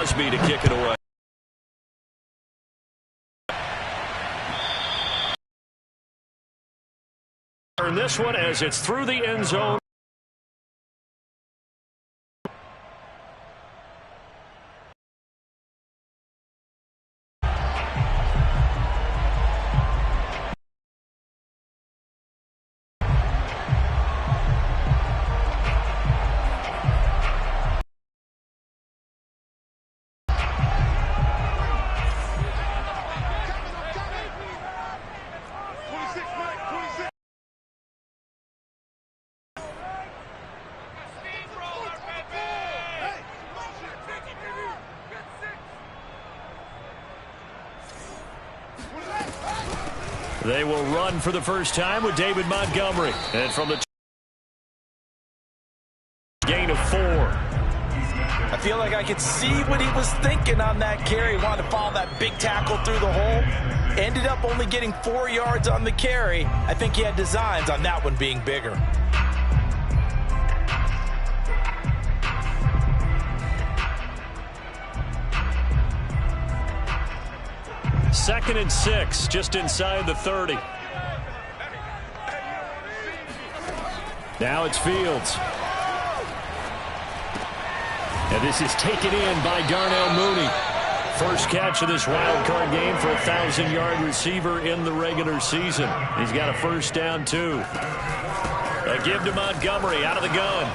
Crosby to kick it away. In this one as it's through the end zone. They will run for the first time with David Montgomery. And from the gain of 4. I feel like I could see what he was thinking on that carry. He wanted to follow that big tackle through the hole. Ended up only getting 4 yards on the carry. I think he had designs on that one being bigger. Second and 6, just inside the 30. Now it's Fields. And this is taken in by Darnell Mooney. First catch of this wild card game for a 1,000-yard receiver in the regular season. He's got a first down, too. A give to Montgomery out of the gun.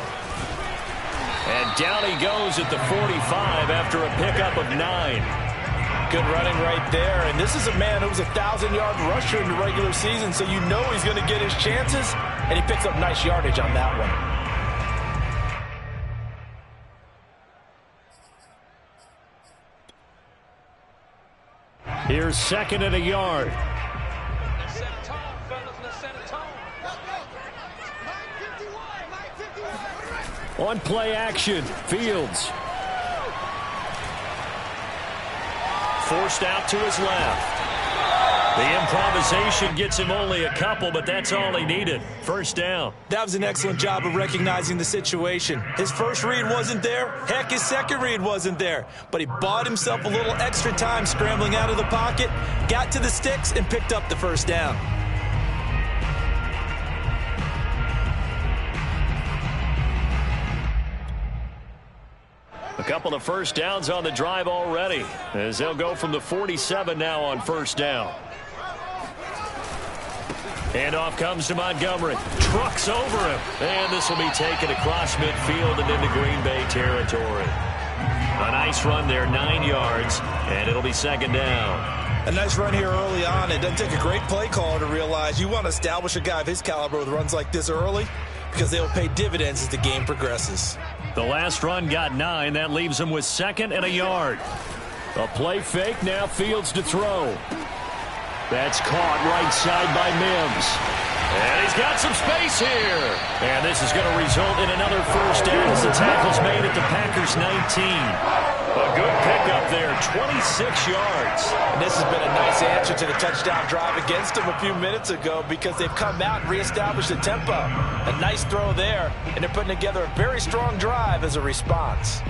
And down he goes at the 45 after a pickup of 9. Good running right there. And this is a man who was a 1,000-yard rusher in the regular season, so you know he's going to get his chances. And he picks up nice yardage on that one. Here's second and a yard. On play action, Fields. Forced out to his left. The improvisation gets him only a couple, but that's all he needed. First down. That was an excellent job of recognizing the situation. His first read wasn't there. Heck, his second read wasn't there. But he bought himself a little extra time scrambling out of the pocket, got to the sticks, and picked up the first down. A couple of first downs on the drive already, as they'll go from the 47 now on first down. And off comes to Montgomery. Trucks over him. And this will be taken across midfield and into Green Bay territory. A nice run there, 9 yards, and it'll be second down. A nice run here early on. It doesn't take a great play caller to realize you want to establish a guy of his caliber with runs like this early, because they will pay dividends as the game progresses. The last run got 9. That leaves him with second and a yard. A play fake. Now Fields to throw. That's caught right side by Mims. And he's got some space here. And this is going to result in another first down as the tackle's made at the Packers' 19. A good pickup there, 26 yards. And this has been a nice answer to the touchdown drive against them a few minutes ago, because they've come out and reestablished the tempo. A nice throw there, and they're putting together a very strong drive as a response.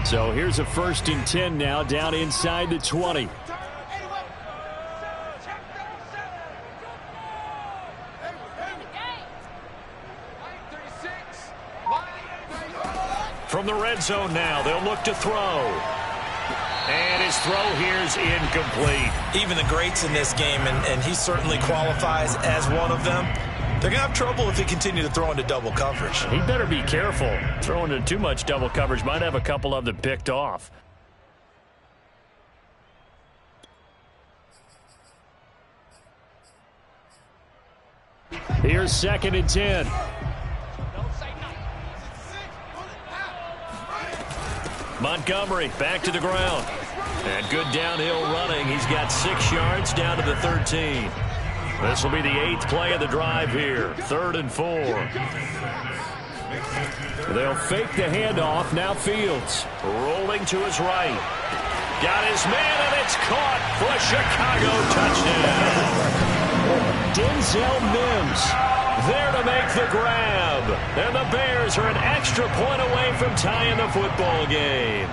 So here's a 1st and 10 now, down inside the 20. From the red zone now, they'll look to throw. And his throw here's incomplete. Even the greats in this game, and he certainly qualifies as one of them, they're going to have trouble if they continue to throw into double coverage. He better be careful. Throwing into too much double coverage might have a couple of them picked off. Here's 2nd and 10. Montgomery back to the ground. And good downhill running. He's got 6 yards down to the 13. This will be the 8th play of the drive here. 3rd and 4. They'll fake the handoff. Now Fields rolling to his right. Got his man, and it's caught for a Chicago touchdown. Denzel Mims there to make the grab. And the Bears are an extra point away from tying the football game.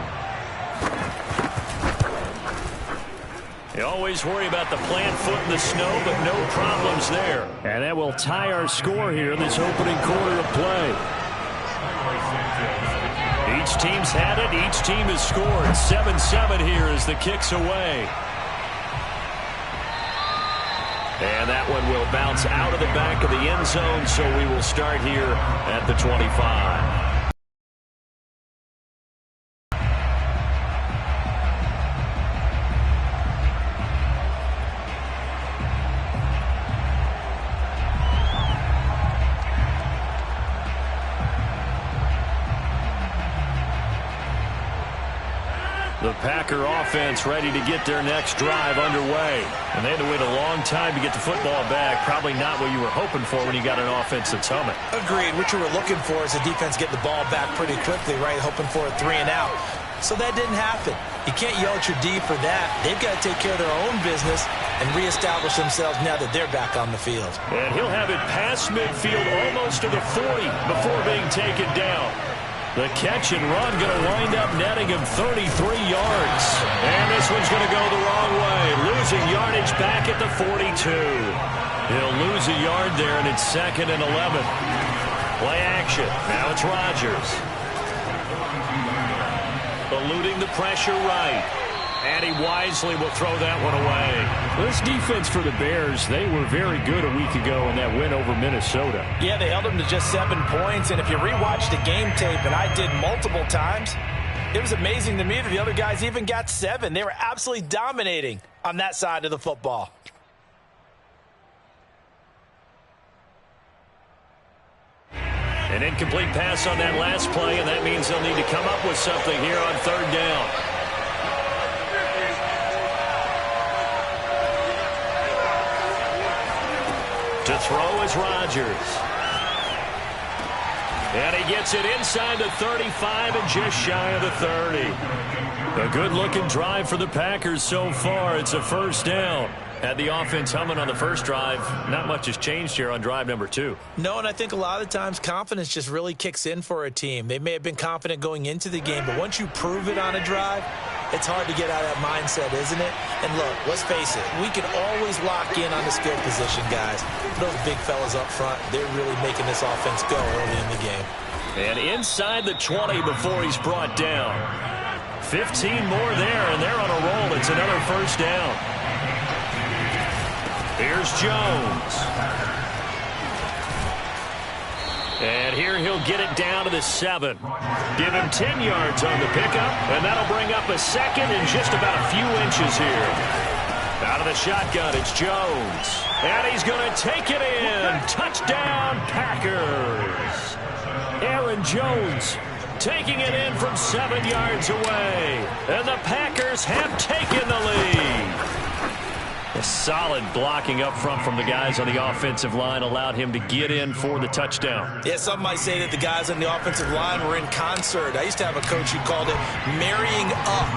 You always worry about the plant foot in the snow, but no problems there. And that will tie our score here in this opening quarter of play. Each team's had it. Each team has scored. 7-7 here as the kick's away. And that one will bounce out of the back of the end zone, so we will start here at the 25. The Packer offense ready to get their next drive underway. And they had to wait a long time to get the football back. Probably not what you were hoping for when you got an offense that's humming. Agreed. What you were looking for is the defense getting the ball back pretty quickly, right? Hoping for a 3 and out. So that didn't happen. You can't yell at your D for that. They've got to take care of their own business and reestablish themselves now that they're back on the field. And he'll have it past midfield almost to the 40 before being taken down. The catch and run going to wind up netting him 33 yards. And this one's going to go the wrong way. Losing yardage back at the 42. He'll lose a yard there, and it's 2nd and 11. Play action. Now it's Rodgers. Eluding the pressure right. And he wisely will throw that one away. This defense for the Bears, they were very good a week ago in that win over Minnesota. Yeah, they held them to just 7 points. And if you rewatch the game tape, and I did multiple times, it was amazing to me that the other guys even got 7. They were absolutely dominating on that side of the football. An incomplete pass on that last play, and that means they'll need to come up with something here on 3rd down. To throw is Rodgers. And he gets it inside the 35 and just shy of the 30. A good-looking drive for the Packers so far. It's a 1st down. Had the offense humming on the first drive. Not much has changed here on drive number 2. No, and I think a lot of the times confidence just really kicks in for a team. They may have been confident going into the game, but once you prove it on a drive, it's hard to get out of that mindset, isn't it? And look, let's face it, we can always lock in on the skill position, guys. Those big fellas up front, they're really making this offense go early in the game. And inside the 20 before he's brought down. 15 more there, and they're on a roll. It's another 1st down. Here's Jones. And here he'll get it down to the 7. Give him 10 yards on the pickup, and that'll bring up a 2nd in just about a few inches here. Out of the shotgun, it's Jones. And he's going to take it in. Touchdown, Packers. Aaron Jones taking it in from 7 yards away. And the Packers have taken the lead. A solid blocking up front from the guys on the offensive line allowed him to get in for the touchdown. Yeah, some might say that the guys on the offensive line were in concert. I used to have a coach who called it marrying up,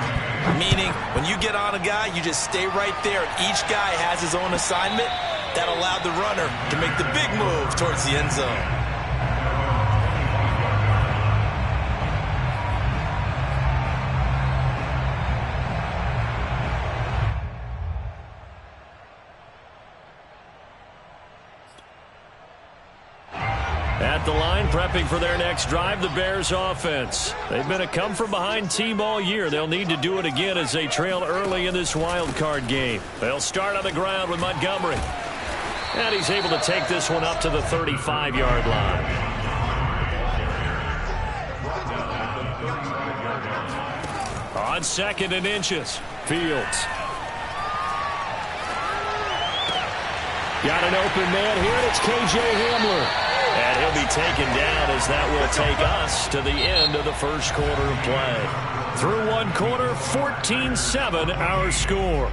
meaning when you get on a guy, you just stay right there. Each guy has his own assignment. That allowed the runner to make the big move towards the end zone. At the line, prepping for their next drive, the Bears offense. They've been a come-from-behind team all year. They'll need to do it again as they trail early in this wild card game. They'll start on the ground with Montgomery. And he's able to take this one up to the 35-yard line. On 2nd and inches, Fields. Got an open man here, and it's K.J. Hamler. And he'll be taken down as that will take us to the end of the 1st quarter of play. Through 1 quarter, 14-7 our score.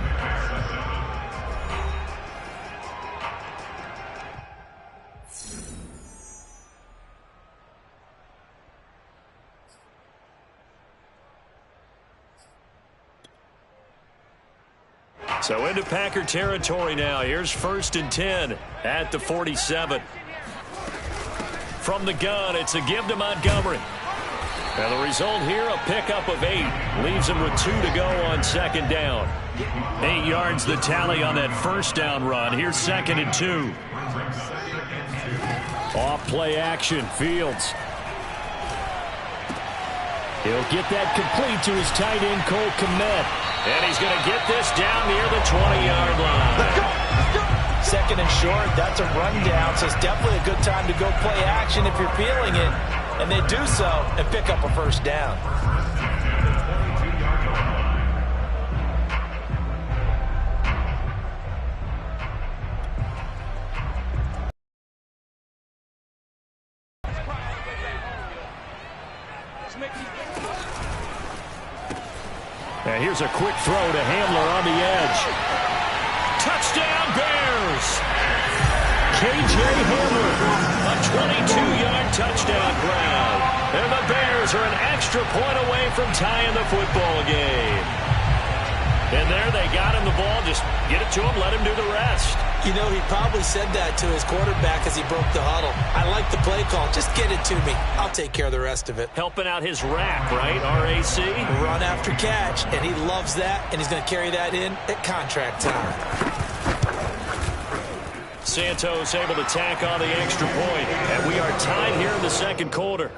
So into Packer territory now. Here's 1st and 10 at the 47. From the gun, it's a give to Montgomery. And the result here, a pickup of 8. Leaves him with 2 to go on 2nd down. 8 yards the tally on that 1st down run. Here's 2nd and 2. Off play action, Fields. He'll get that complete to his tight end, Cole Kmet. And he's going to get this down near the 20-yard line. Let's go. 2nd and short, that's a rundown, so it's definitely a good time to go play action if you're feeling it. And they do so and pick up a 1st down. And here's a quick throw to Hamler on the edge. Touchdown, Bears! K.J. Hamler, a 22-yard touchdown grab. And the Bears are an extra point away from tying the football game. And there they got him the ball. Just get it to him, let him do the rest. You know, he probably said that to his quarterback as he broke the huddle. I like the play call. Just get it to me. I'll take care of the rest of it. Helping out his rack, right? RAC? Run after catch, and he loves that, and he's going to carry that in at contract time. Santos able to tack on the extra point. And we are tied here in the 2nd quarter.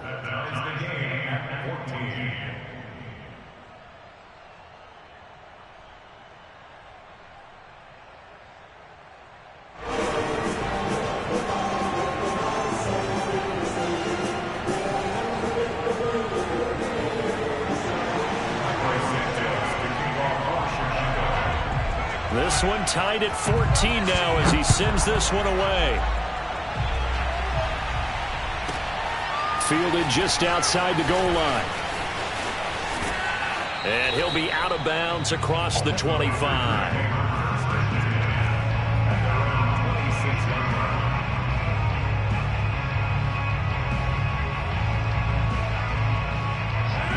This one tied at 14 now as he sends this one away. Fielded just outside the goal line. And he'll be out of bounds across the 25.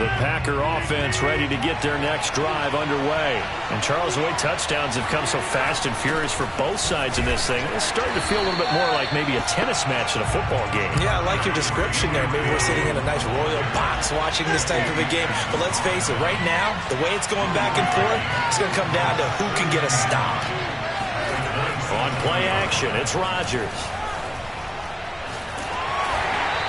The Packer offense ready to get their next drive underway. And Charles, the way touchdowns have come so fast and furious for both sides in this thing, it's starting to feel a little bit more like maybe a tennis match in a football game. Yeah, I like your description there. Maybe we're sitting in a nice royal box watching this type of a game. But let's face it, right now, the way it's going back and forth, it's going to come down to who can get a stop. On play action, it's Rodgers.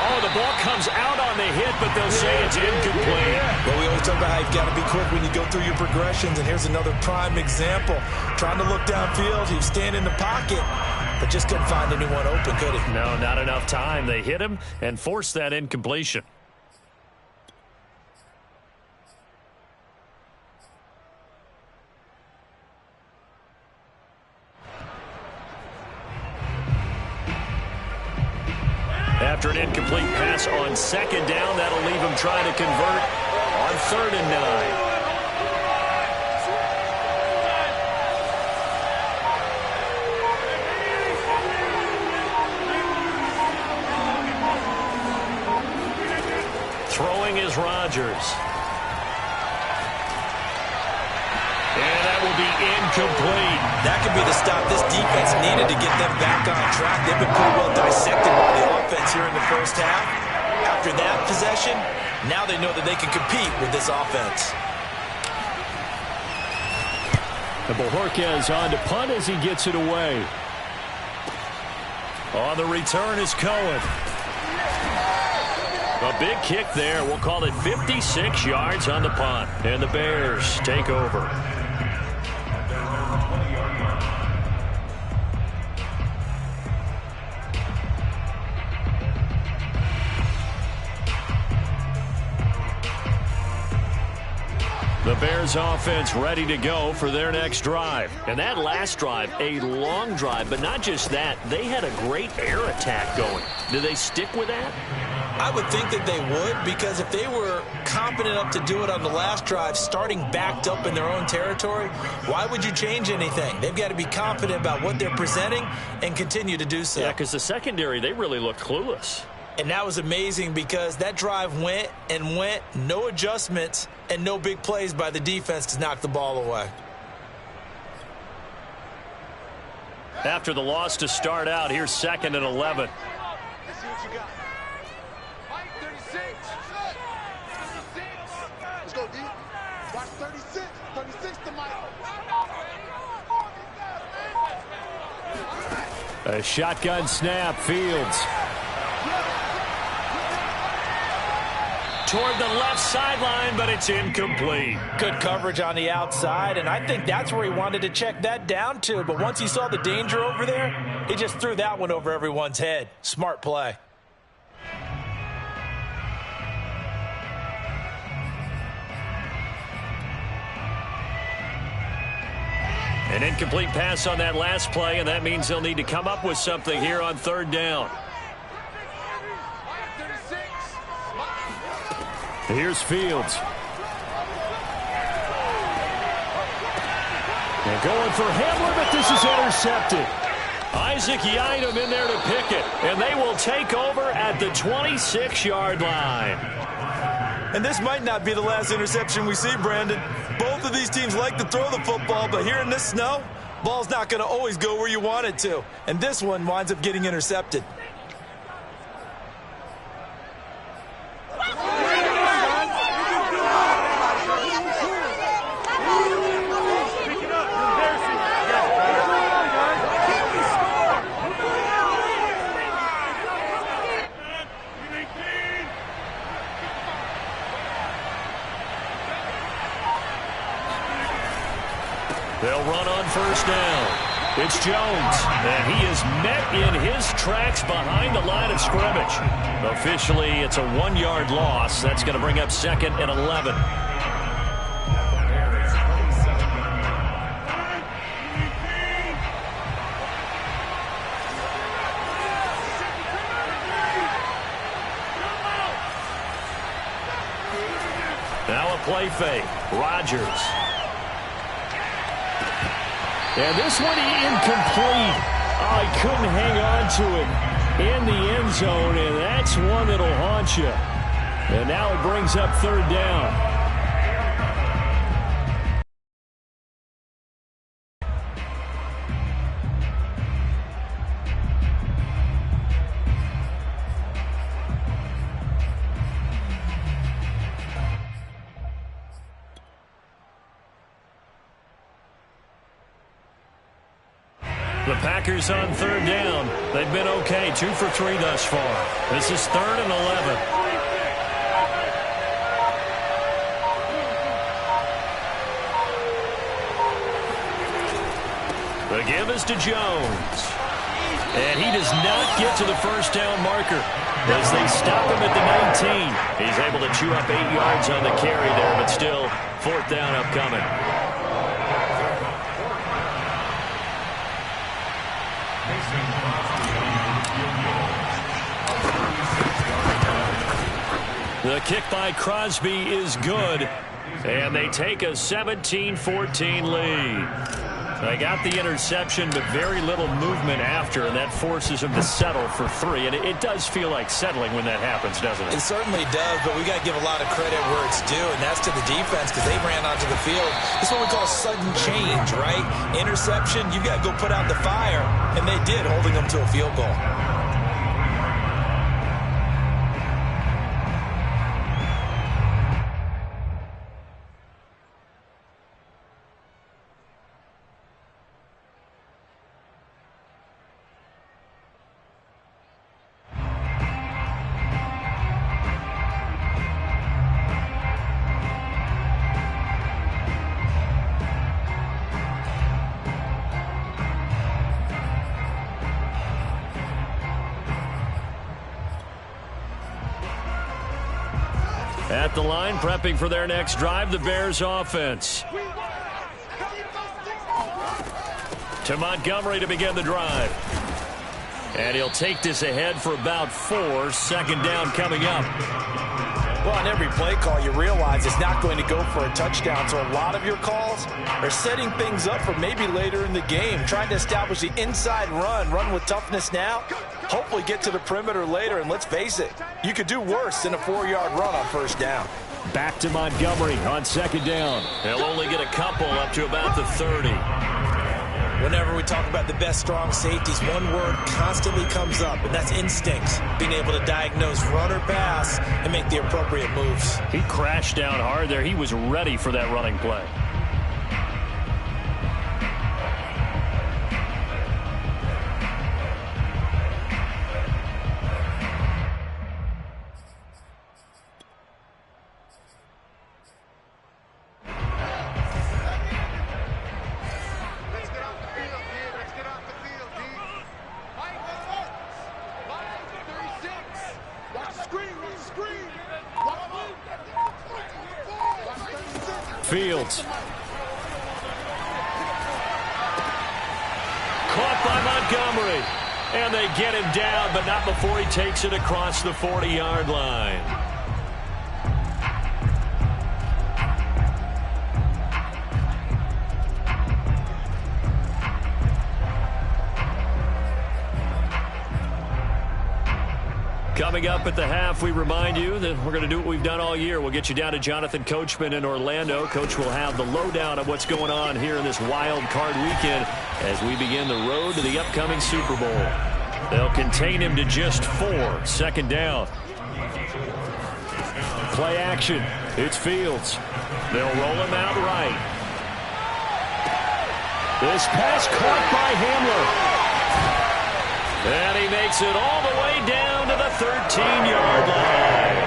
Oh, the ball comes out on the hit, but they'll say it's incomplete. Well, we always talk about how you've got to be quick when you go through your progressions, and here's another prime example. Trying to look downfield, he was standing in the pocket, but just couldn't find anyone open, could he? No, not enough time. They hit him and forced that incompletion. After an incomplete pass on 2nd down, that'll leave him trying to convert on 3rd and 9. Throwing is Rodgers. And that will be incomplete. That could be the stop this defense needed to get them back on track. They've been pretty well dissected by the offense here in the 1st half. After that possession, now they know that they can compete with this offense. And Bojorquez on to punt as he gets it away. On the return is Cohen. A big kick there. We'll call it 56 yards on the punt. And the Bears take over. The Bears offense ready to go for their next drive. And that last drive, a long drive, but not just that. They had a great air attack going. Do they stick with that? I would think that they would, because if they were confident enough to do it on the last drive, starting backed up in their own territory, why would you change anything? They've got to be confident about what they're presenting and continue to do so. Yeah, because the secondary, they really looked clueless. And that was amazing because that drive went and went, no adjustments and no big plays by the defense to knock the ball away. After the loss to start out, here's 2nd and 11. Let's see what you got. Mike, 36. 36. Let's go, D. Watch 36. 36 to Mike. A shotgun snap, Fields. Toward the left sideline, but it's incomplete. Good coverage on the outside, and I think that's where he wanted to check that down to. But once he saw the danger over there, he just threw that one over everyone's head. Smart play. An incomplete pass on that last play, and that means they'll need to come up with something here on 3rd down. Here's Fields. They're going for Hamler, but this is intercepted. Isaac Yiadom in there to pick it, and they will take over at the 26-yard line. And this might not be the last interception we see, Brandon. Both of these teams like to throw the football, but here in this snow, ball's not going to always go where you want it to. And this one winds up getting intercepted. They'll run on 1st down. It's Jones, and he is met in his tracks behind the line of scrimmage. Officially, it's a 1-yard loss. That's going to bring up 2nd and 11. Now a play fake. Rodgers. And this one incomplete. Oh, he couldn't hang on to it in the end zone, and that's one that'll haunt you. And now it brings up 3rd down. The Packers on 3rd down. They've been okay, 2 for 3 thus far. This is 3rd and 11. The give is to Jones. And he does not get to the 1st down marker as they stop him at the 19. He's able to chew up 8 yards on the carry there, but still 4th down upcoming. The kick by Crosby is good, and they take a 17-14 lead. They got the interception, but very little movement after, and that forces them to settle for 3. And it does feel like settling when that happens, doesn't it? It certainly does, but we got to give a lot of credit where it's due, and that's to the defense because they ran onto the field. It's what we call sudden change, right? Interception, you've got to go put out the fire, and they did, holding them to a field goal. At the line, prepping for their next drive, the Bears offense. To Montgomery to begin the drive. And he'll take this ahead for about 4. 2nd down coming up. Well, on every play call, you realize it's not going to go for a touchdown. So a lot of your calls are setting things up for maybe later in the game, trying to establish the inside run with toughness now, hopefully get to the perimeter later. And let's face it, you could do worse than a 4-yard run on 1st down. Back to Montgomery on 2nd down. They'll only get a couple up to about the 30. Whenever we talk about the best strong safeties, one word constantly comes up, and that's instinct. Being able to diagnose run or pass and make the appropriate moves. He crashed down hard there. He was ready for that running play. Fields. Caught by Montgomery. And they get him down, but not before he takes it across the 40-yard line. Coming up at the half, we remind you that we're going to do what we've done all year. We'll get you down to Jonathan Coachman in Orlando. Coach will have the lowdown of what's going on here in this wild card weekend as we begin the road to the upcoming Super Bowl. They'll contain him to just 4. Second down. Play action. It's Fields. They'll roll him out right. This pass caught by Hamler. And he makes it all the way down to the 13-yard line.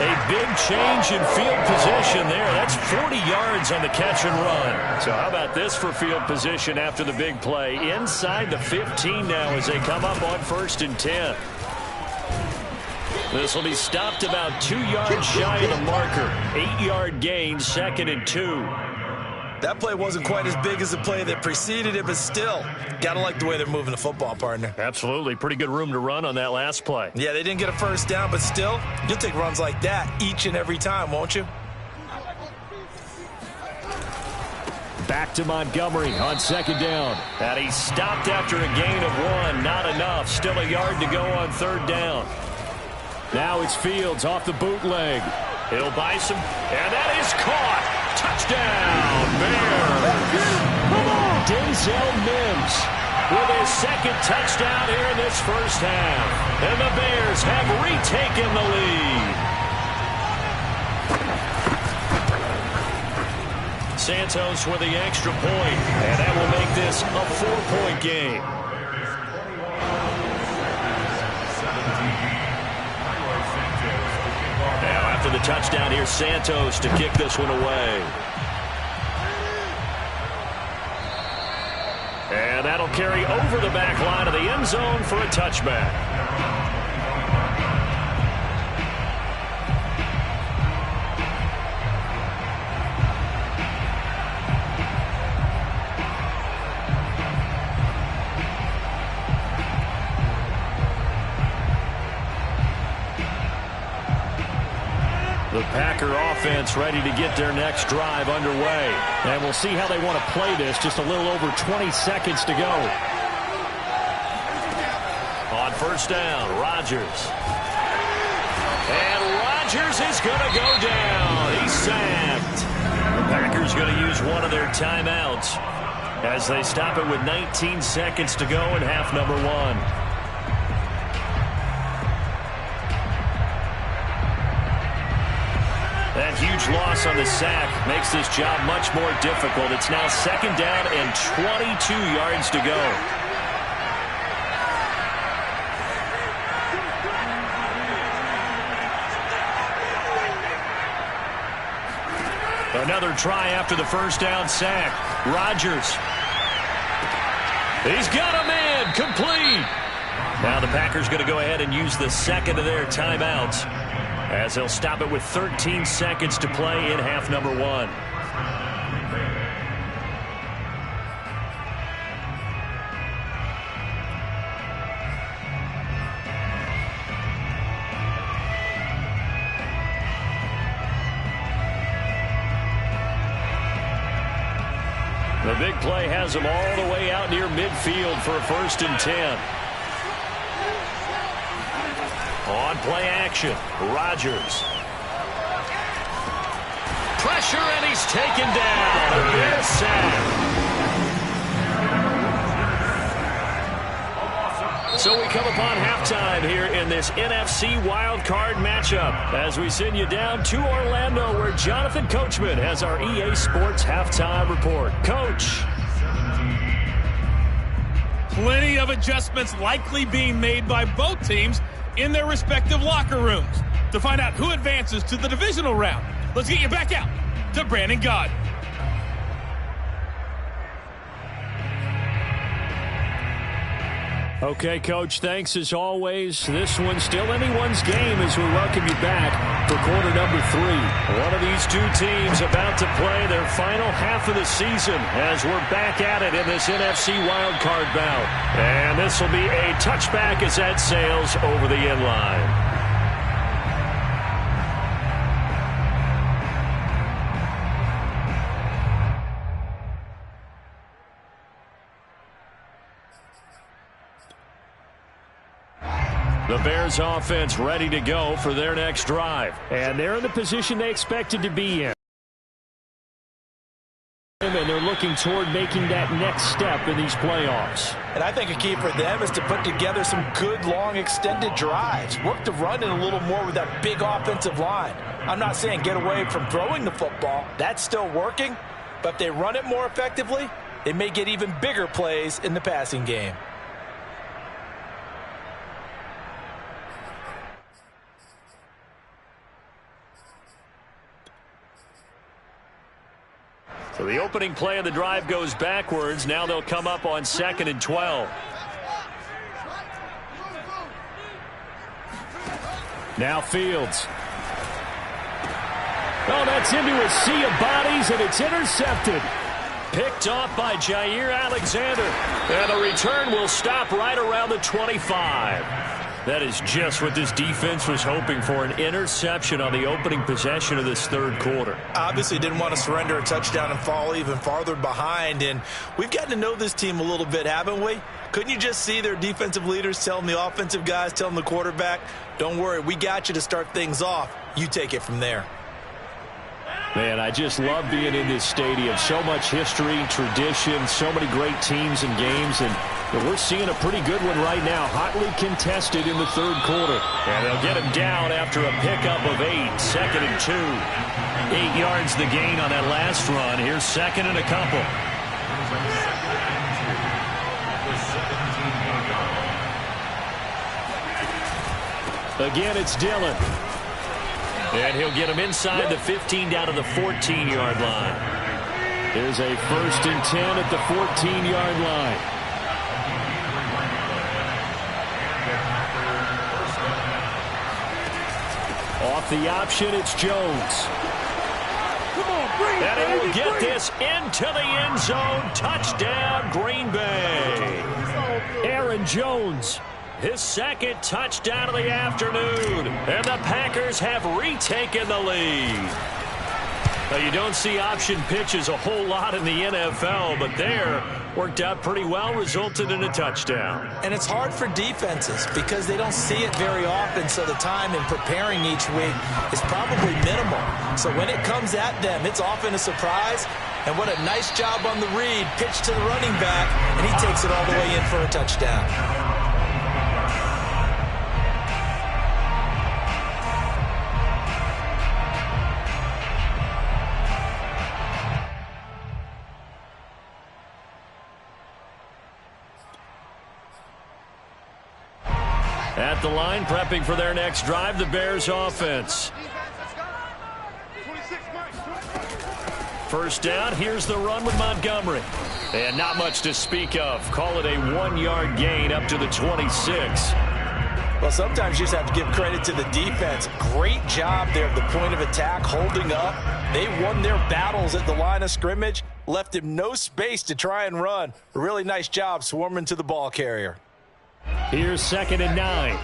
A big change in field position there. That's 40 yards on the catch and run. So how about this for field position after the big play? Inside the 15 now as they come up on 1st and 10. This will be stopped about 2 yards shy of the marker. 8-yard gain, 2nd and 2. That play wasn't quite as big as the play that preceded it, but still, got to like the way they're moving the football, partner. Absolutely. Pretty good room to run on that last play. Yeah, they didn't get a first down, but still, you'll take runs like that each and every time, won't you? Back to Montgomery on 2nd down. And he stopped after a gain of 1. Not enough. Still a yard to go on 3rd down. Now it's Fields off the bootleg. He'll buy some, and that is caught. Touchdown, Bears. Denzel Mims with his 2nd touchdown here in this first half. And the Bears have retaken the lead. Santos with the extra point, and that will make this a 4-point game. Now after the touchdown, here's Santos to kick this one away. And that'll carry over the back line of the end zone for a touchback. The Packer offense ready to get their next drive underway. And we'll see how they want to play this. Just a little over 20 seconds to go. On 1st down, Rodgers. And Rodgers is going to go down. He's sacked. The Packers going to use one of their timeouts as they stop it with 19 seconds to go in half number 1. That huge loss on the sack makes this job much more difficult. It's now 2nd down and 22 yards to go. Another try after the 1st down sack. Rodgers. He's got a man. Complete. Now the Packers going to go ahead and use the 2nd of their timeouts, as they'll stop it with 13 seconds to play in half number 1. The big play has them all the way out near midfield for a 1st and 10. On play action, Rodgers. Pressure, and he's taken down. A Bears sack. So we come upon halftime here in this NFC wildcard matchup as we send you down to Orlando where Jonathan Coachman has our EA Sports halftime report. Coach. Plenty of adjustments likely being made by both teams in their respective locker rooms. To find out who advances to the divisional round, let's get you back out to Brandon Gaudin. Okay, Coach, thanks as always. This one's still anyone's game as we welcome you back for quarter number 3. One of these two teams about to play their final half of the season as we're back at it in this NFC wildcard bout. And this will be a touchback as that sails over the end line. The Bears offense ready to go for their next drive. And they're in the position they expected to be in. And they're looking toward making that next step in these playoffs. And I think a key for them is to put together some good, long, extended drives. Work the run in a little more with that big offensive line. I'm not saying get away from throwing the football. That's still working. But if they run it more effectively, they may get even bigger plays in the passing game. So the opening play of the drive goes backwards. Now they'll come up on 2nd and 12. Now Fields. Oh, that's into a sea of bodies, and it's intercepted. Picked off by Jair Alexander. And the return will stop right around the 25. That is just what this defense was hoping for, an interception on the opening possession of this third quarter. Obviously didn't want to surrender a touchdown and fall even farther behind. And we've gotten to know this team a little bit, haven't we? Couldn't you just see their defensive leaders telling the offensive guys, telling the quarterback, don't worry, we got you to start things off. You take it from there. Man, I just love being in this stadium. So much history, tradition, so many great teams and games, and we're seeing a pretty good one right now. Hotly contested in the third quarter. And they'll get him down after a pickup of 8, 2nd and 2. 8 yards the gain on that last run. Here's 2nd and a couple. Again, it's Dillon. And he'll get him inside the 15 down to the 14-yard line. There's a 1st and 10 at the 14-yard line. Off the option, it's Jones. And he will get this into the end zone. Touchdown, Green Bay. Aaron Jones. His 2nd touchdown of the afternoon. And the Packers have retaken the lead. Now, you don't see option pitches a whole lot in the NFL, but there worked out pretty well, resulted in a touchdown. And it's hard for defenses because they don't see it very often, so the time in preparing each week is probably minimal. So when it comes at them, it's often a surprise. And what a nice job on the read. Pitch to the running back, and he takes it all the way in for a touchdown. At the line, prepping for their next drive, the Bears offense. First down, here's the run with Montgomery. And not much to speak of. Call it a 1-yard gain up to the 26. Well, sometimes you just have to give credit to the defense. Great job there at the point of attack, holding up. They won their battles at the line of scrimmage, left him no space to try and run. A really nice job swarming to the ball carrier. Here's 2nd and 9.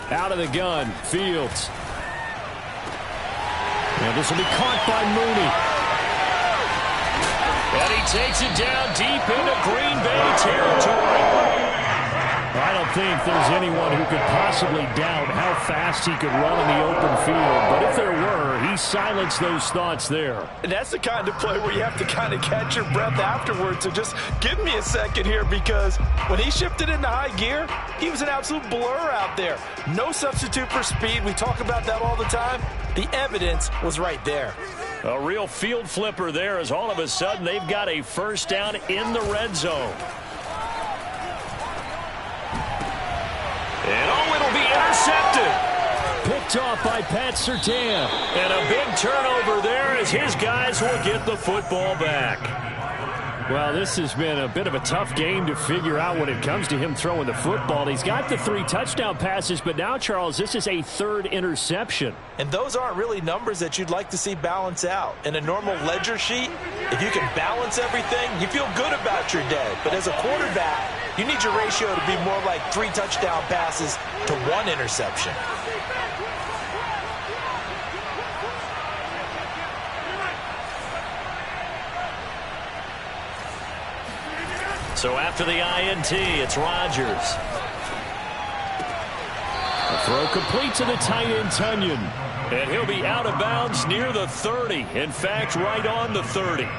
Out of the gun, Fields. And this will be caught by Mooney. And he takes it down deep into Green Bay territory. I don't think there's anyone who could possibly doubt how fast he could run in the open field. But if there were, he he silenced those thoughts there. And that's the kind of play where you have to kind of catch your breath afterwards. So just give me a second here, because when he shifted into high gear, he was an absolute blur out there. No substitute for speed. We talk about that all the time. The evidence was right there. A real field flipper there, as all of a sudden they've got a first down in the red zone. And oh, it'll be intercepted. Picked off by Pat Surtain. And a big turnover there as his guys will get the football back. Well, this has been a bit of a tough game to figure out when it comes to him throwing the football. He's got the 3 touchdown passes, but now, Charles, this is a 3rd interception. And those aren't really numbers that you'd like to see balance out. In a normal ledger sheet, if you can balance everything, you feel good about your day. But as a quarterback, you need your ratio to be more like 3 touchdown passes to 1 interception. So after the INT, it's Rodgers. A throw complete to the tight end, Tunyon. And he'll be out of bounds near the 30. In fact, right on the 30.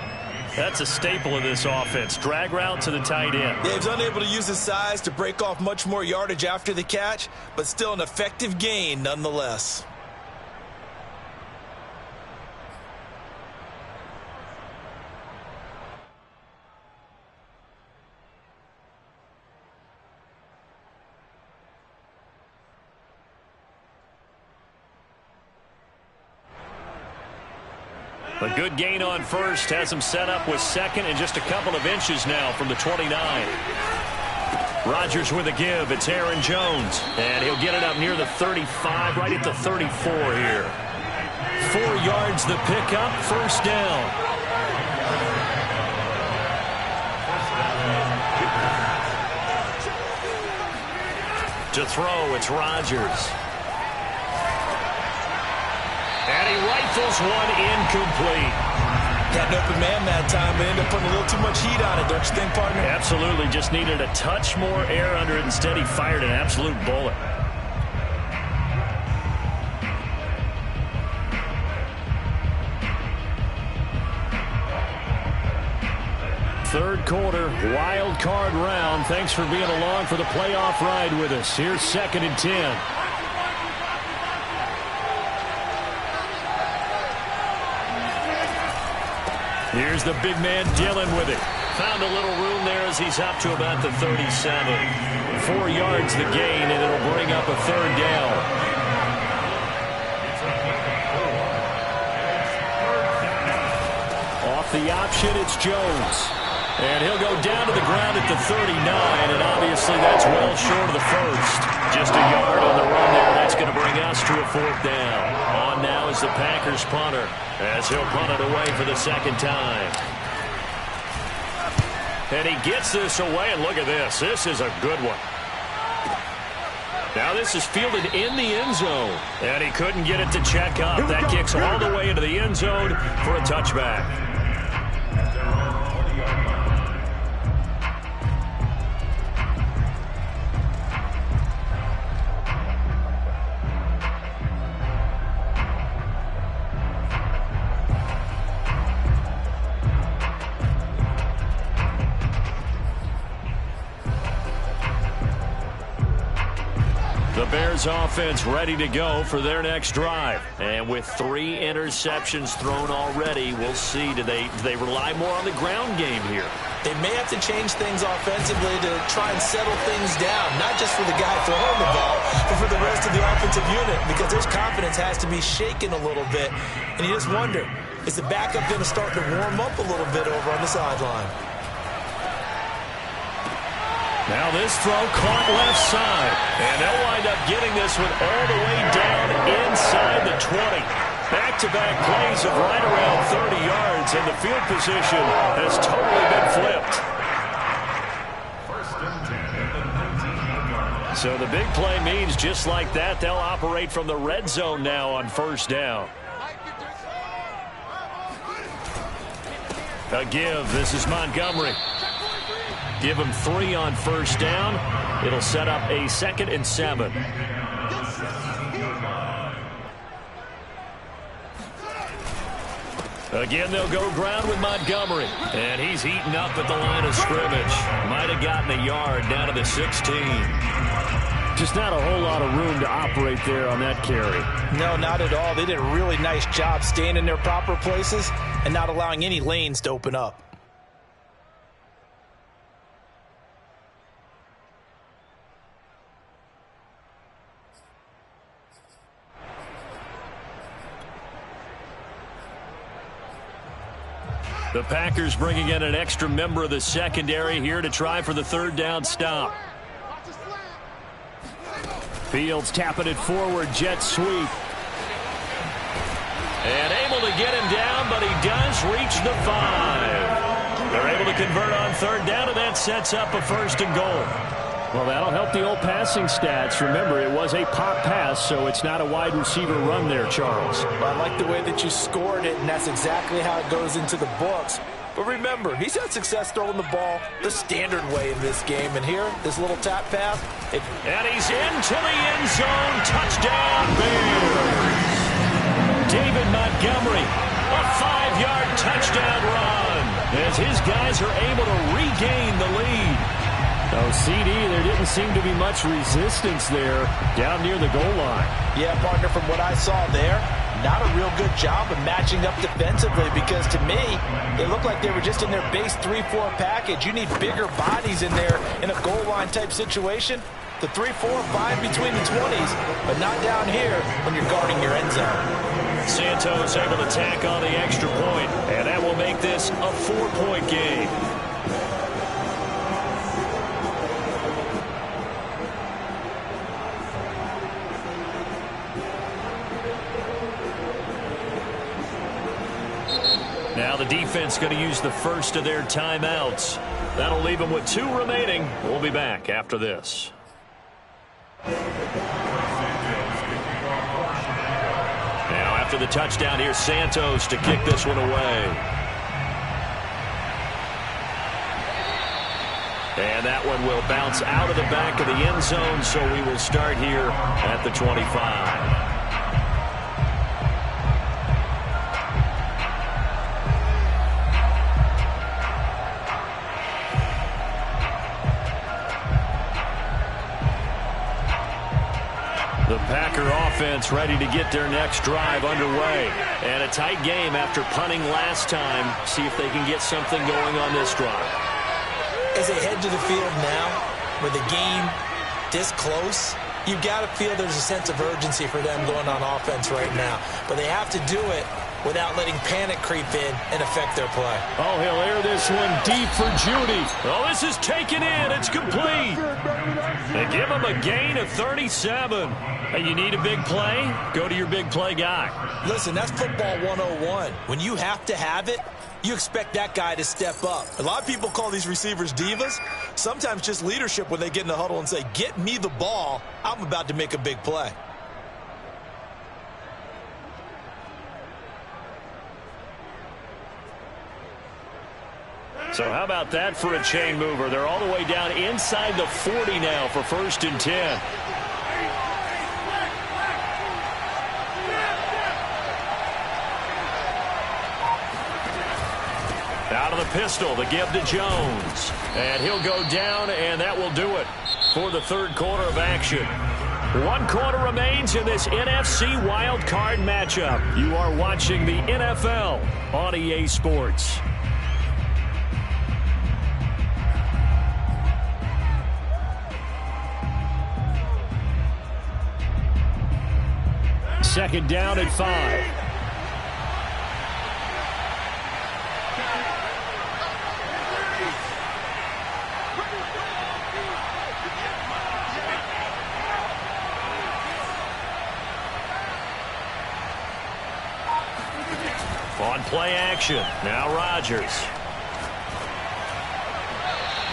That's a staple of this offense. Drag route to the tight end. Yeah, he's unable to use his size to break off much more yardage after the catch, but still an effective gain nonetheless. A good gain on first has him set up with 2nd and just a couple of inches now from the 29. Rodgers with a give. It's Aaron Jones. And he'll get it up near the 35, right at the 34 here. 4 yards the pickup, first down. To throw, it's Rodgers. And he rifles one incomplete. Got an open man that time, but ended up putting a little too much heat on it, don't you think, partner? Absolutely. Just needed a touch more air under it. Instead, he fired an absolute bullet. Third quarter, wild card round. Thanks for being along for the playoff ride with us. Here's 2nd and 10. Here's the big man, Dillon, with it. Found a little room there as he's up to about the 37. 4 yards the gain, and it'll bring up a 3rd down. Off the option, it's Jones. And he'll go down to the ground at the 39, and obviously that's well short of the first. Just a yard on the run there. That's going to bring us to a 4th down. On now is the Packers punter, as he'll punt it away for the 2nd time. And he gets this away, and look at this. This is a good one. Now this is fielded in the end zone, and he couldn't get it to check up. That kicks all the way into the end zone for a touchback. The Bears offense ready to go for their next drive. And with 3 interceptions thrown already, we'll see. Do they rely more on the ground game here? They may have to change things offensively to try and settle things down, not just for the guy throwing the ball, but for the rest of the offensive unit, because his confidence has to be shaken a little bit. And you just wonder, is the backup going to start to warm up a little bit over on the sideline? Now this throw caught left side. And they'll wind up getting this one all the way down inside the 20. Back-to-back plays of right around 30 yards, and the field position has totally been flipped. So the big play means just like that, they'll operate from the red zone now on first down. A give. This is Montgomery. Give him 3 on first down. It'll set up a 2nd and 7. Again, they'll go ground with Montgomery. And he's heating up at the line of scrimmage. Might have gotten a yard down to the 16. Just not a whole lot of room to operate there on that carry. No, not at all. They did a really nice job staying in their proper places and not allowing any lanes to open up. The Packers bringing in an extra member of the secondary here to try for the third down stop. Fields tapping it forward, jet sweep. And able to get him down, but he does reach the 5. They're able to convert on third down, and that sets up a 1st and goal. Well, that'll help the old passing stats. Remember, it was a pop pass, so it's not a wide receiver run there, Charles. Well, I like the way that you scored it, and that's exactly how it goes into the books. But remember, he's had success throwing the ball the standard way in this game. And here, this little tap pass. And he's into the end zone. Touchdown, Bears. David Montgomery, a 5-yard touchdown run as his guys are able to regain the lead. Oh, CD, there didn't seem to be much resistance there down near the goal line. Yeah, partner, from what I saw there, not a real good job of matching up defensively because to me, it looked like they were just in their base 3-4 package. You need bigger bodies in there in a goal line type situation. The 3, 4, 5 between the 20s, but not down here when you're guarding your end zone. Santos able to tack on the extra point, and that will make this a 4-point game. Now the defense going to use the first of their timeouts. That'll leave them with 2 remaining. We'll be back after this. Now after the touchdown, here's Santos to kick this one away. And that one will bounce out of the back of the end zone, so we will start here at the 25. The Packer offense ready to get their next drive underway. And a tight game after punting last time. See if they can get something going on this drive. As they head to the field now, with the game this close, you've got to feel there's a sense of urgency for them going on offense right now. But they have to do it without letting panic creep in and affect their play. Oh, he'll air this one deep for Judy. Oh, this is taken in. It's complete. They give him a gain of 37. Hey, you need a big play? Go to your big play guy. Listen, that's football 101. When you have to have it, you expect that guy to step up. A lot of people call these receivers divas. Sometimes just leadership when they get in the huddle and say, get me the ball. I'm about to make a big play. So how about that for a chain mover? They're all the way down inside the 40 now for 1st and 10. Out of the pistol, the give to Jones. And he'll go down, and that will do it for the 3rd quarter of action. 1 quarter remains in this NFC Wild Card matchup. You are watching the NFL on EA Sports. Second down at 5. On play action, now Rodgers.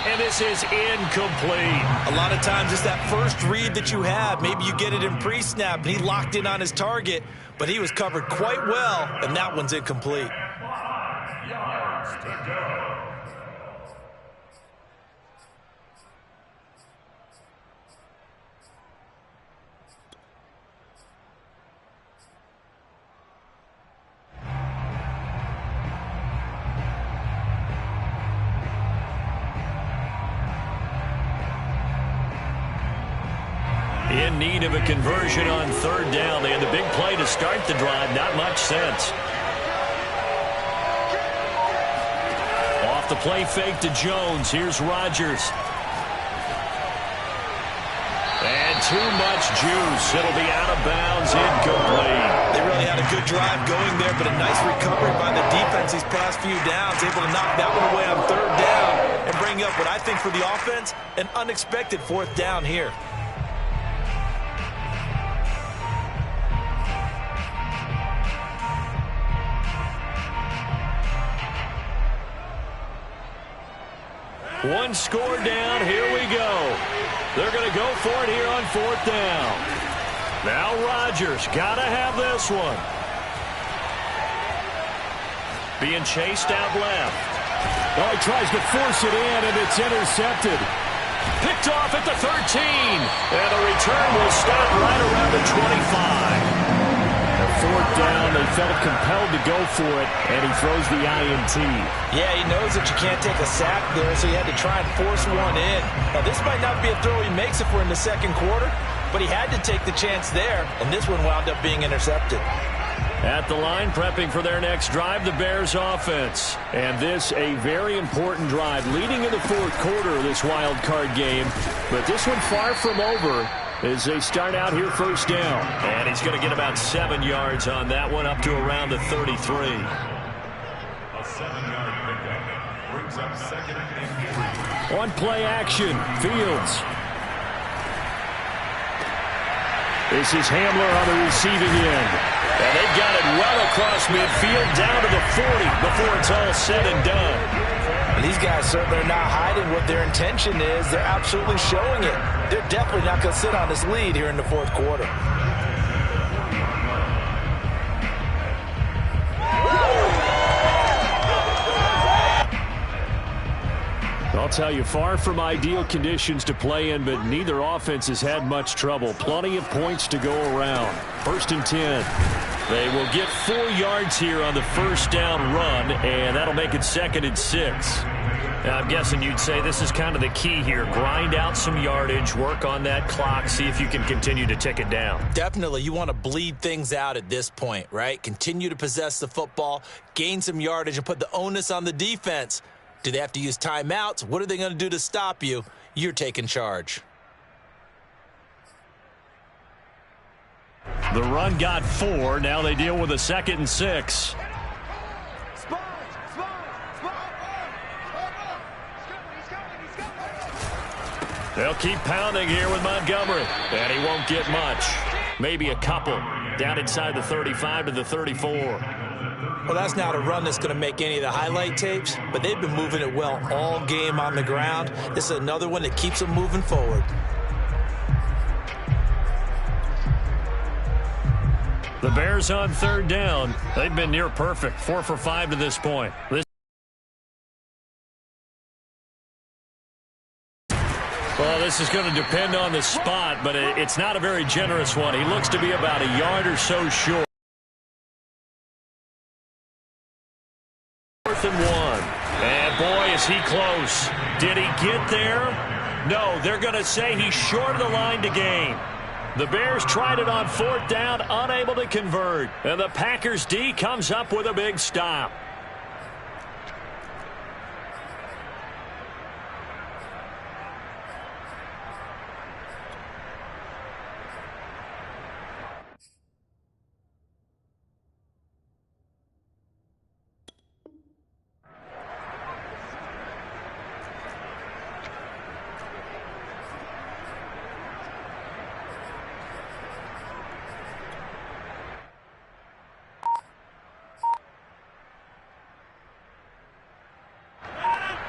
And this is incomplete. A lot of times it's that first read that you have. Maybe you get it in pre-snap, and he locked in on his target, but he was covered quite well, and that one's incomplete. need of a conversion on third down. They had the big play to start the drive. Not much sense. Off the play fake to Jones. Here's Rodgers. And too much juice. It'll be out of bounds, incomplete. They really had a good drive going there, but a nice recovery by the defense these past few downs, able to knock that one away on third down and bring up what I think for the offense, an unexpected fourth down here. One score down. Here we go. They're going to go for it here on fourth down. Now Rodgers got to have this one. Being chased out left. Oh, he tries to force it in, and it's intercepted. Picked off at the 13. And the return will stop right around the 25. Fourth down, they felt compelled to go for it, and he throws the INT. Yeah, he knows that you can't take a sack there, so he had to try and force one in. Now, this might not be a throw he makes if we're in the second quarter, but he had to take the chance there, and this one wound up being intercepted. At the line, prepping for their next drive, the Bears offense. And this, a very important drive, leading in the fourth quarter of this wild card game. But this one far from over as they start out here first down. And he's going to get about 7 yards on that one, up to around the 33. A 7-yard pickup brings up second and 3. On play action, Fields. This is Hamler on the receiving end. And they've got it well across midfield, down to the 40 before it's all said and done. And these guys certainly are not hiding what their intention is. They're absolutely showing it. They're definitely not going to sit on this lead here in the fourth quarter. I'll tell you, far from ideal conditions to play in, but neither offense has had much trouble. Plenty of points to go around. First and 10. They will get 4 yards here on the first down run, and that'll make it second and 6. Now, I'm guessing you'd say this is kind of the key here. Grind out some yardage, work on that clock, see if you can continue to tick it down. Definitely, you want to bleed things out at this point, right? Continue to possess the football, gain some yardage, and put the onus on the defense. Do they have to use timeouts? What are they going to do to stop you? You're taking charge. The run got 4. Now they deal with a second and 6. They'll keep pounding here with Montgomery. And he won't get much. Maybe a couple. Down inside the 35 to the 34. Well, that's not a run that's going to make any of the highlight tapes, but they've been moving it well all game on the ground. This is another one that keeps them moving forward. The Bears on third down. They've been near perfect. 4 for 5 to this point. Well, this is going to depend on the spot, but it's not a very generous one. He looks to be about a yard or so short. 4th and 1. And boy, is he close. Did he get there? No, they're going to say he's short of the line to gain. The Bears tried it on 4th down, unable to convert. And the Packers D comes up with a big stop.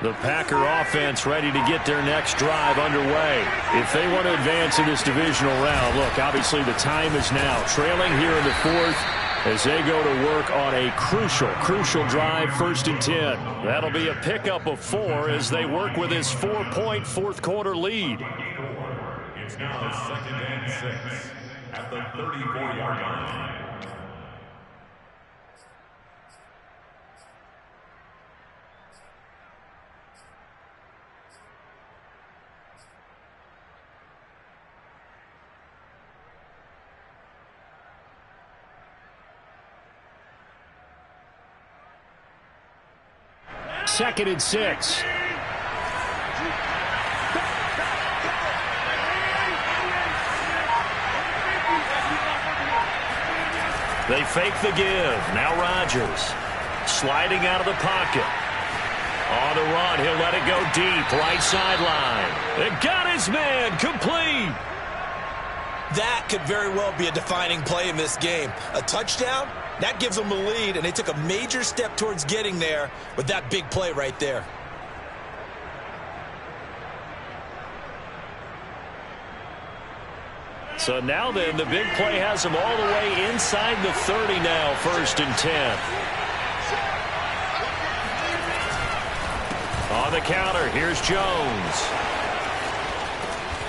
The Packer offense ready to get their next drive underway. If they want to advance in this divisional round, look, obviously the time is now. Trailing here in the 4th as they go to work on a crucial drive, 1st and 10. That'll be a pickup of 4 as they work with his 4-point fourth quarter lead. It's now 2nd and 6 at the 34-yard line. 2nd and 6. They fake the give. Now Rodgers sliding out of the pocket. On the run, he'll let it go deep, right sideline. It got his man, complete. That could very well be a defining play in this game. A touchdown, that gives them the lead, and they took a major step towards getting there with that big play right there. So now then, the big play has them all the way inside the 30 now, 1st and 10. On the counter, here's Jones.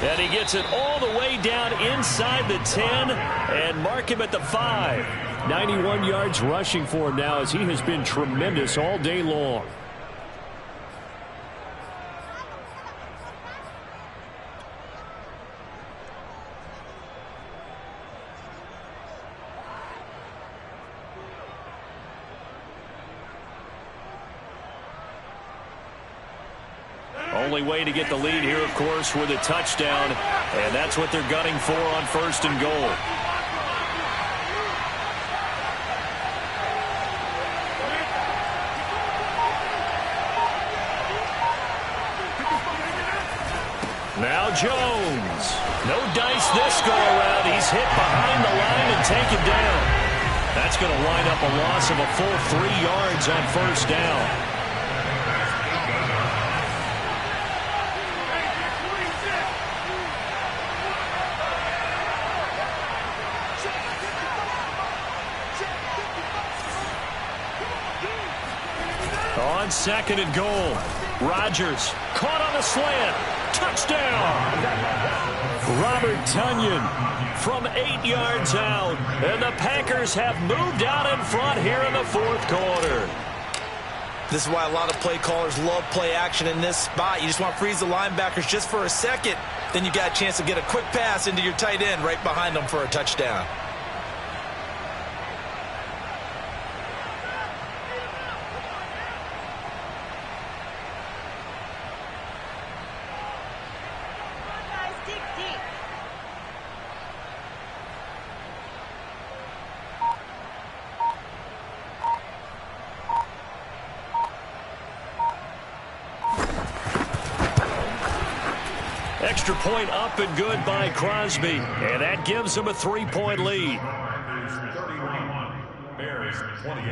And he gets it all the way down inside the 10 and mark him at the 5. 91 yards rushing for him now as he has been tremendous all day long. Only way to get the lead here, of course, with a touchdown, and that's what they're gunning for on 1st and goal. Now Jones. No dice this go-around. He's hit behind the line and taken down. That's going to wind up a loss of a full 3 yards on 1st down. On 2nd and goal, Rodgers caught on the slant. Touchdown! Robert Tonyan from 8 yards out. And the Packers have moved out in front here in the 4th quarter. This is why a lot of play callers love play action in this spot. You just want to freeze the linebackers just for a second. Then you got a chance to get a quick pass into your tight end right behind them for a touchdown. Extra point up and good by Crosby. And that gives him a 3-point lead. Packers 31, Bears 28.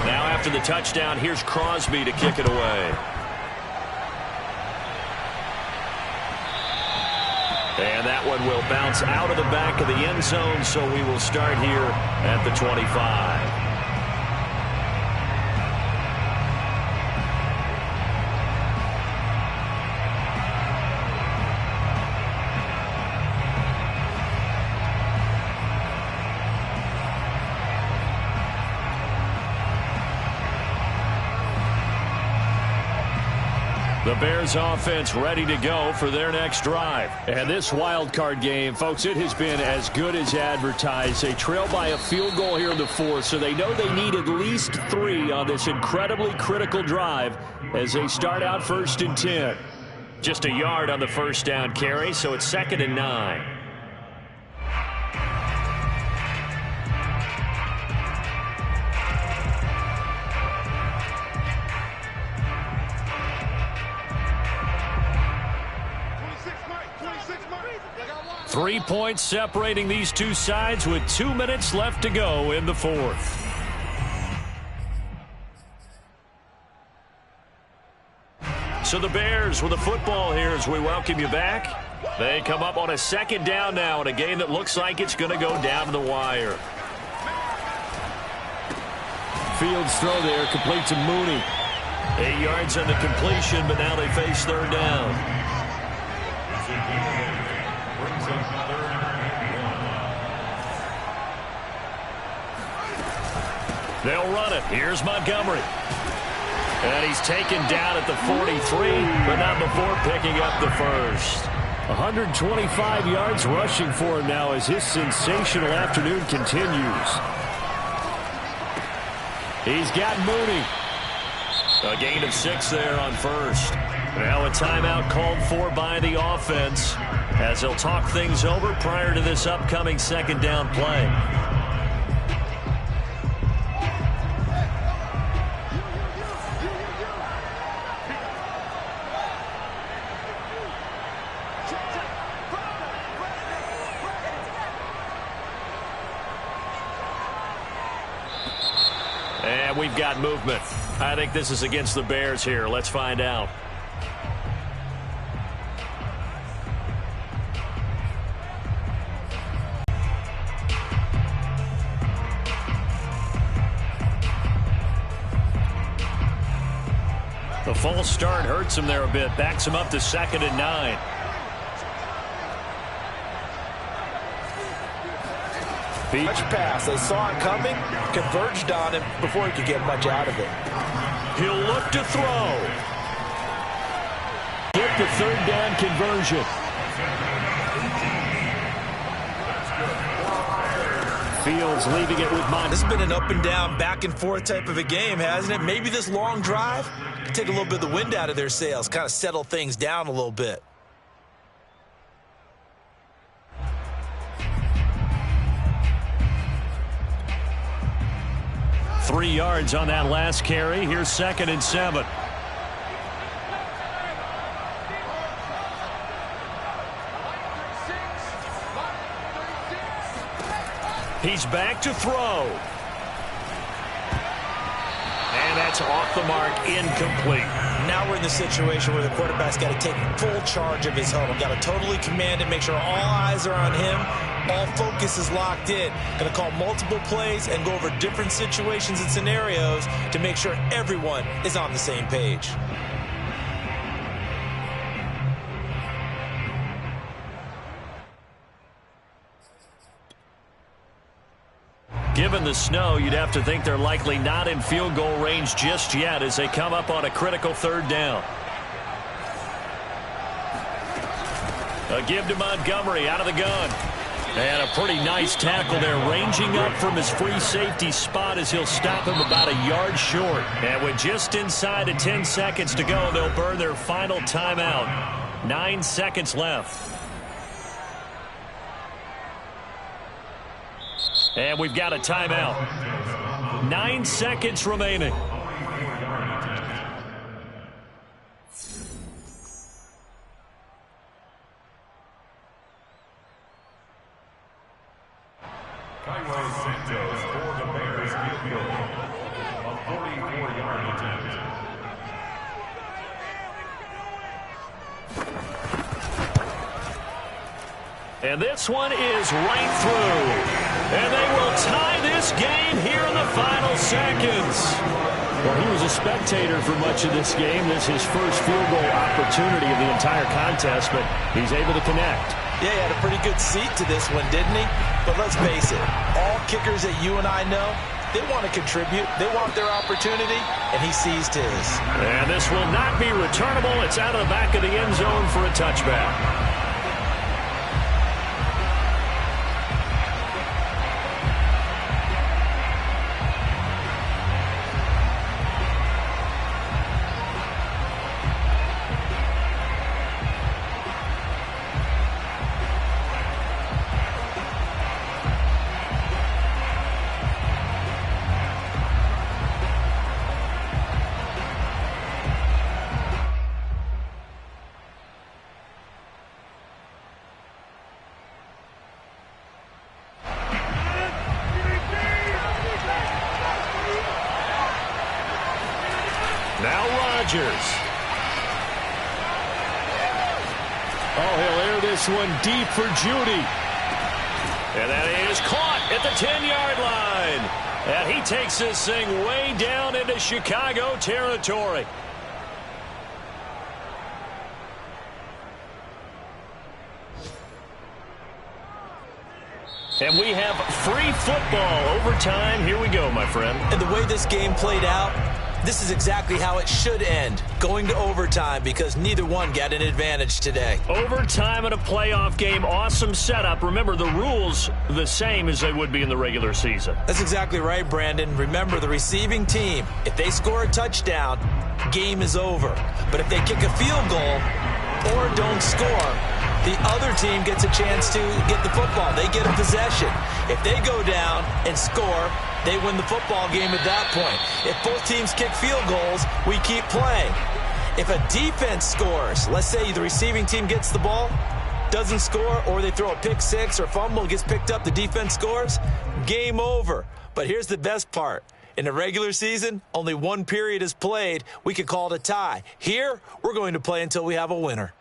Now after the touchdown, here's Crosby to kick it away. And that one will bounce out of the back of the end zone, so we will start here at the 25. The Bears offense ready to go for their next drive. And this wild card game, folks, it has been as good as advertised. They trail by a field goal here in the 4th, so they know they need at least 3 on this incredibly critical drive as they start out 1st and 10. Just a yard on the 1st down carry, so it's 2nd and 9. Three points separating these two sides with 2 minutes left to go in the 4th. So the Bears with the football here as we welcome you back. They come up on a 2nd down now in a game that looks like it's going to go down to the wire. Fields throw there, complete to Mooney. 8 yards on the completion, but now they face 3rd down. They'll run it. Here's Montgomery. And he's taken down at the 43, but not before picking up the 1st. 125 yards rushing for him now as his sensational afternoon continues. He's got Mooney. A gain of 6 there on first. Now a timeout called for by the offense as they'll talk things over prior to this upcoming second down play. And we've got movement. I think this is against the Bears here. Let's find out. The false start hurts him there a bit. Backs him up to 2nd and 9. Much pass. They saw it coming, converged on him before he could get much out of it. He'll look to throw. Get the 3rd down conversion. Fields leaving it with Monty. This has been an up and down, back and forth type of a game, hasn't it? Maybe this long drive can take a little bit of the wind out of their sails, kind of settle things down a little bit. Three yards on that last carry. Here's 2nd and 7. He's back to throw. And that's off the mark, incomplete. Now we're in the situation where the quarterback's got to take full charge of his huddle. Got to totally command it, make sure all eyes are on him. All focus is locked in. Going to call multiple plays and go over different situations and scenarios to make sure everyone is on the same page. Given the snow, you'd have to think they're likely not in field goal range just yet as they come up on a critical 3rd down. A give to Montgomery out of the gun. And a pretty nice tackle there, ranging up from his free safety spot as he'll stop him about a yard short. And with just inside of 10 seconds to go, they'll burn their final timeout. 9 seconds left. And we've got a timeout. 9 seconds remaining. And this one is right through. And they will tie this game here in the final seconds. Well, he was a spectator for much of this game. This is his first field goal opportunity of the entire contest, but he's able to connect. Yeah, he had a pretty good seat to this one, didn't he? But let's face it, all kickers that you and I know, they want to contribute. They want their opportunity, and he seized his. And this will not be returnable. It's out of the back of the end zone for a touchback. Now Rodgers. Oh, he'll air this one deep for Judy. And that is caught at the 10-yard line. And he takes this thing way down into Chicago territory. And we have free football overtime. Here we go, my friend. And the way this game played out, This is exactly how it should end, going to overtime, because neither one got an advantage today. Overtime in a playoff game, awesome setup. Remember, the rules the same as they would be in the regular season. That's exactly right, Brandon. Remember, the receiving team, if they score a touchdown, game is over. But if they kick a field goal or don't score, the other team gets a chance to get the football. They get a possession. If they go down and score, they win the football game at that point. If both teams kick field goals, we keep playing. If a defense scores, let's say the receiving team gets the ball, doesn't score, or they throw a pick six or fumble, gets picked up, the defense scores, game over. But here's the best part. In the regular season, only one period is played. We could call it a tie. Here, we're going to play until we have a winner.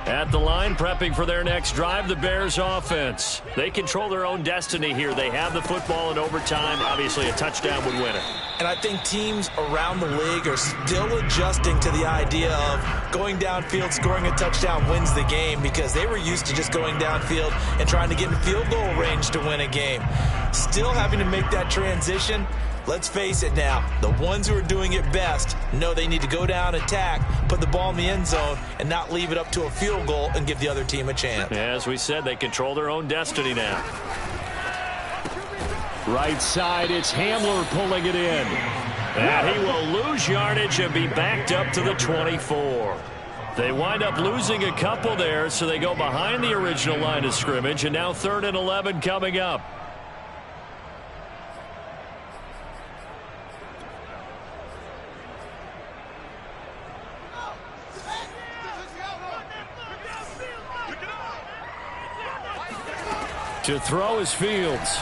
At the line, prepping for their next drive, the Bears offense. They control their own destiny here. They have the football in overtime. Obviously, a touchdown would win it. And I think teams around the league are still adjusting to the idea of going downfield, scoring a touchdown wins the game, because they were used to just going downfield and trying to get in field goal range to win a game. Still having to make that transition. Let's face it now, the ones who are doing it best know they need to go down, attack, put the ball in the end zone, and not leave it up to a field goal and give the other team a chance. As we said, they control their own destiny now. Right side, it's Hamler pulling it in. And he will lose yardage and be backed up to the 24. They wind up losing a couple there, so they go behind the original line of scrimmage, and now 3rd and 11 coming up. To throw is Fields.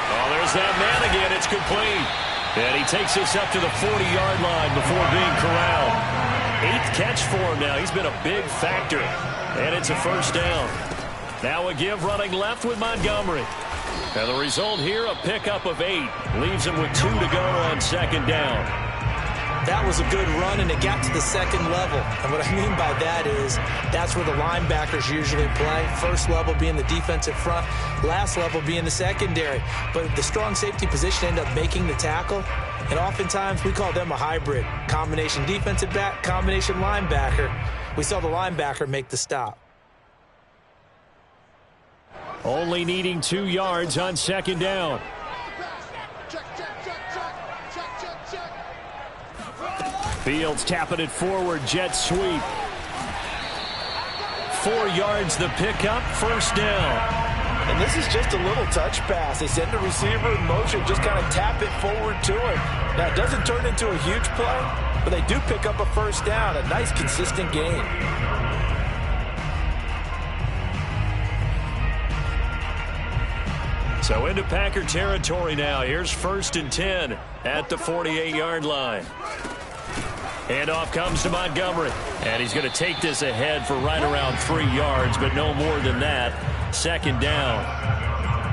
Oh, there's that man again. It's complete. And he takes this up to the 40-yard line before being corralled. 8th catch for him now. He's been a big factor. And it's a first down. Now a give running left with Montgomery. And the result here, a pickup of 8. Leaves him with 2 to go on 2nd down. That was a good run, and it got to the 2nd level. And what I mean by that is that's where the linebackers usually play. First level being the defensive front, last level being the secondary. But the strong safety position ended up making the tackle, and oftentimes we call them a hybrid. Combination defensive back, combination linebacker. We saw the linebacker make the stop. Only needing 2 yards on 2nd down. Fields tapping it forward, jet sweep. 4 yards the pickup, first down. And this is just a little touch pass. They send the receiver in motion, just kind of tap it forward to him. Now, it doesn't turn into a huge play, but they do pick up a first down, a nice, consistent gain. So into Packer territory now. Here's 1st and 10 at the 48-yard line. Handoff comes to Montgomery, and he's going to take this ahead for right around 3 yards, but no more than that. 2nd down.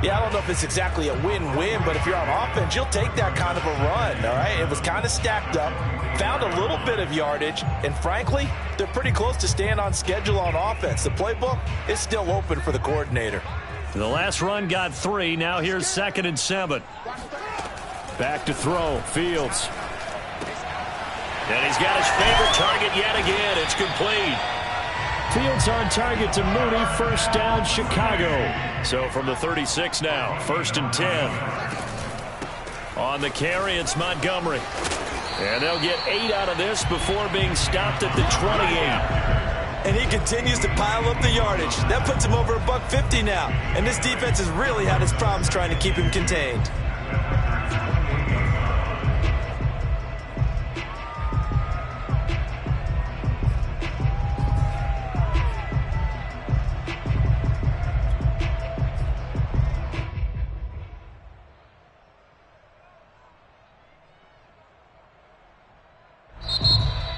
Yeah, I don't know if it's exactly a win-win, but if you're on offense, you'll take that kind of a run, all right? It was kind of stacked up, found a little bit of yardage, and frankly, they're pretty close to staying on schedule on offense. The playbook is still open for the coordinator. The last run got 3. Now here's 2nd and 7. Back to throw. Fields. And he's got his favorite target yet again. It's complete. Fields on target to Mooney. First down, Chicago. So from the 36 now, 1st and 10. On the carry, it's Montgomery. And they'll get 8 out of this before being stopped at the 28. And he continues to pile up the yardage. That puts him over $150 now. And this defense has really had its problems trying to keep him contained.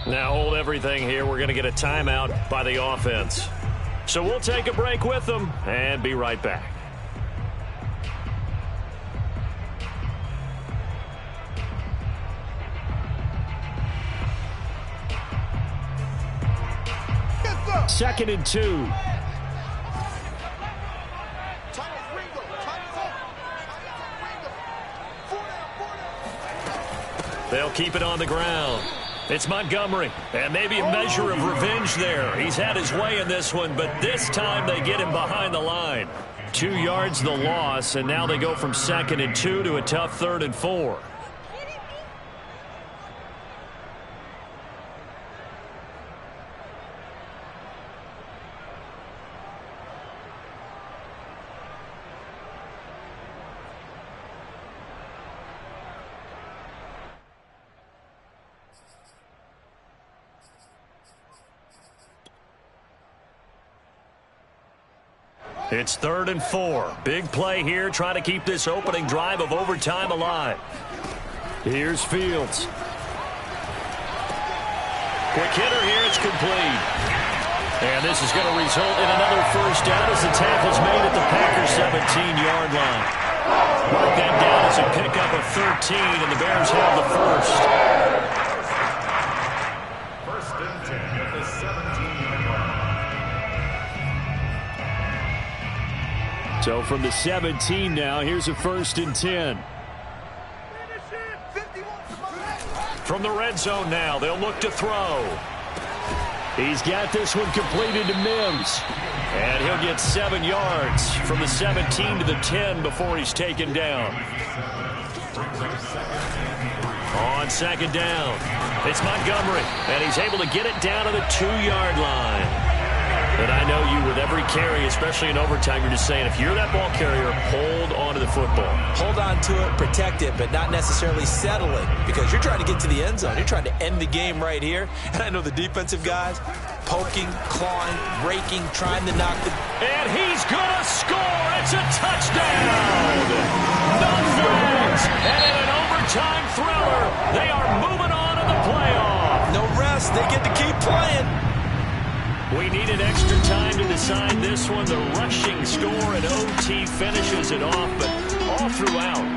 Now hold everything here. We're going to get a timeout by the offense. So we'll take a break with them and be right back. Second and 2. They'll keep it on the ground. It's Montgomery, and maybe a measure of revenge there. He's had his way in this one, but this time they get him behind the line. 2 yards the loss, and now they go from 2nd and 2 to a tough 3rd and 4. It's 3rd and 4. Big play here, trying to keep this opening drive of overtime alive. Here's Fields. Quick hitter here, it's complete. And this is going to result in another first down as the tackle's made at the Packers' 17-yard line. Mark that down as a pickup of 13, and the Bears have the first. First and 10 at the 17-yard line. So from the 17 now, here's a 1st and 10. From the red zone now, they'll look to throw. He's got this one completed to Mims. And he'll get 7 yards from the 17 to the 10 before he's taken down. On 2nd down, it's Montgomery, and he's able to get it down to the 2-yard line. And I know you, with every carry, especially in overtime, you're just saying, if you're that ball carrier, hold on to the football. Hold on to it, protect it, but not necessarily settle it, because you're trying to get to the end zone. You're trying to end the game right here. And I know the defensive guys poking, clawing, raking, trying to knock the... And he's going to score. It's a touchdown. No fans. And in an overtime thriller, they are moving on to the playoff. No rest. They get to keep playing. We needed extra time to decide this one. The rushing score and OT finishes it off, but all throughout,